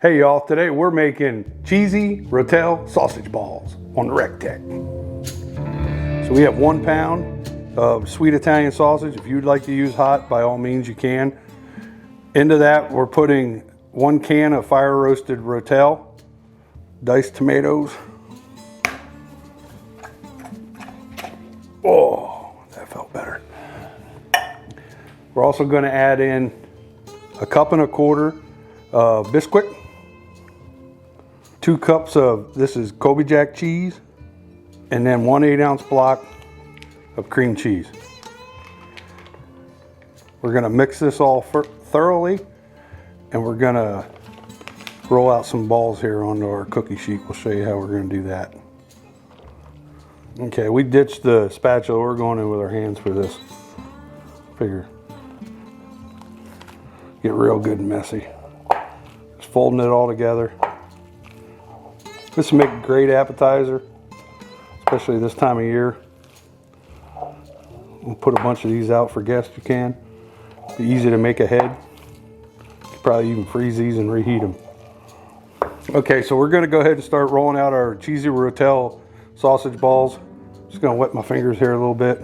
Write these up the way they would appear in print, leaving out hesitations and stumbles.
Hey y'all, today we're making cheesy Rotel sausage balls on the Rectech. So we have 1 pound of sweet Italian sausage. If you'd like to use hot, by all means you can. Into that we're putting 1 can of fire roasted Rotel, diced tomatoes. Oh, that felt better. We're also going to add in 1.25 cups of Bisquick. 2 cups of, this is Coby Jack cheese, and then 1 8-ounce block of cream cheese. We're gonna mix this all thoroughly, and we're gonna roll out some balls here onto our cookie sheet. We'll show you how we're gonna do that. Okay, we ditched the spatula. We're going in with our hands for this. Figure, get real good and messy. Just folding it all together. This will make a great appetizer, especially this time of year. We'll put a bunch of these out for guests. You can. Be easy to make ahead. You could probably even freeze these and reheat them. Okay, so we're going to go ahead and start rolling out our cheesy Rotel sausage balls. Just going to wet my fingers here a little bit.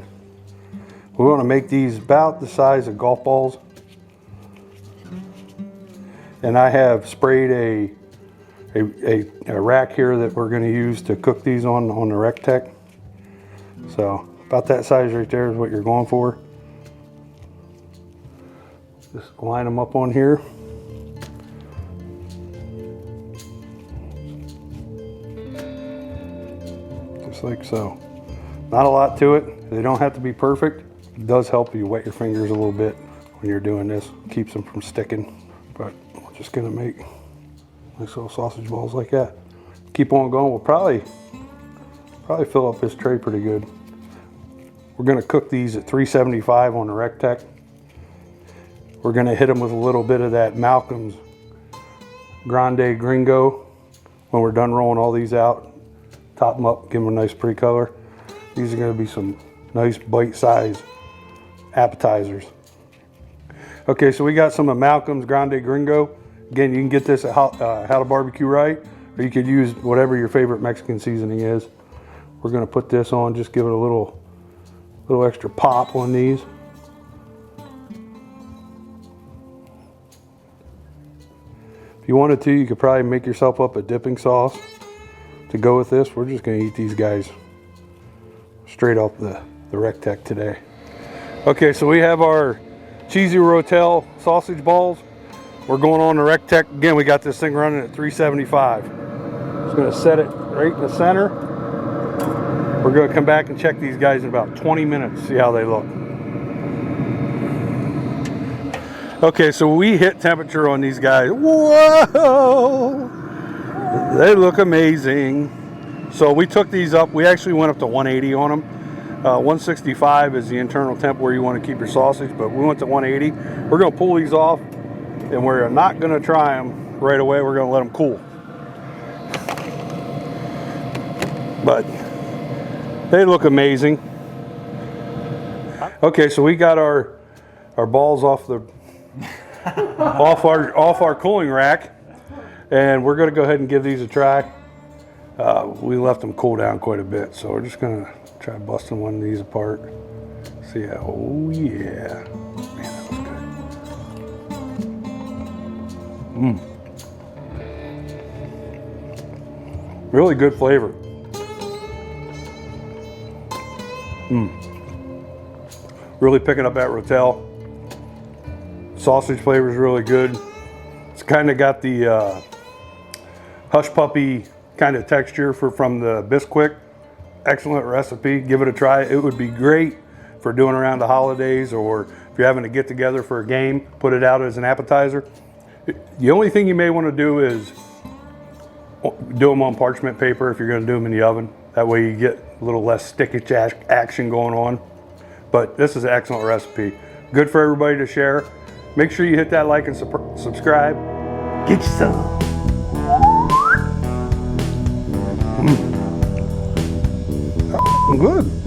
We want to make these about the size of golf balls. And I have sprayed a rack here that we're going to use to cook these on the Rectech. So about that size right there is what you're going for. Just line them up on here. Just like so. Not a lot to it. They don't have to be perfect. It does help you wet your fingers a little bit when you're doing this. Keeps them from sticking. But we're just going to make nice little sausage balls like that. Keep on going. We'll probably fill up this tray pretty good. We're going to cook these at 375 on the Rectech. We're going to hit them with a little bit of that Malcolm's Grande Gringo when we're done rolling all these out. Top them up, give them a nice pretty color. These are going to be some nice bite-sized appetizers. Okay, so we got some of Malcolm's Grande Gringo. Again, you can get this at How to Barbecue Right, or you could use whatever your favorite Mexican seasoning is. We're going to put this on, just give it a little extra pop on these. If you wanted to, you could probably make yourself up a dipping sauce to go with this. We're just going to eat these guys straight off the Rectech today. Okay, so we have our cheesy Rotel sausage balls. We're going on the Rectech. Again, we got this thing running at 375. Just going to set it right in the center. We're going to come back and check these guys in about 20 minutes, see how they look. Okay, so we hit temperature on these guys. Whoa! They look amazing. So we took these up. We actually went up to 180 on them. 165 is the internal temp where you want to keep your sausage, but we went to 180. We're going to pull these off. And we're not going to try them right away. We're going to let them cool. But they look amazing. Okay, so we got our balls off the off our cooling rack, and we're going to go ahead and give these a try. We left them cool down quite a bit, so we're just going to try busting one of these apart. See how? Oh yeah. Really good flavor. Really picking up that Rotel. Sausage flavor is really good. It's kind of got the hush puppy kind of texture from the Bisquick. Excellent recipe. Give it a try. It would be great for doing around the holidays, or if you're having to get together for a game, put it out as an appetizer. The only thing you may want to do is do them on parchment paper if you're going to do them in the oven. That way you get a little less stickage action going on. But this is an excellent recipe. Good for everybody to share. Make sure you hit that like and subscribe. Get you some. Good.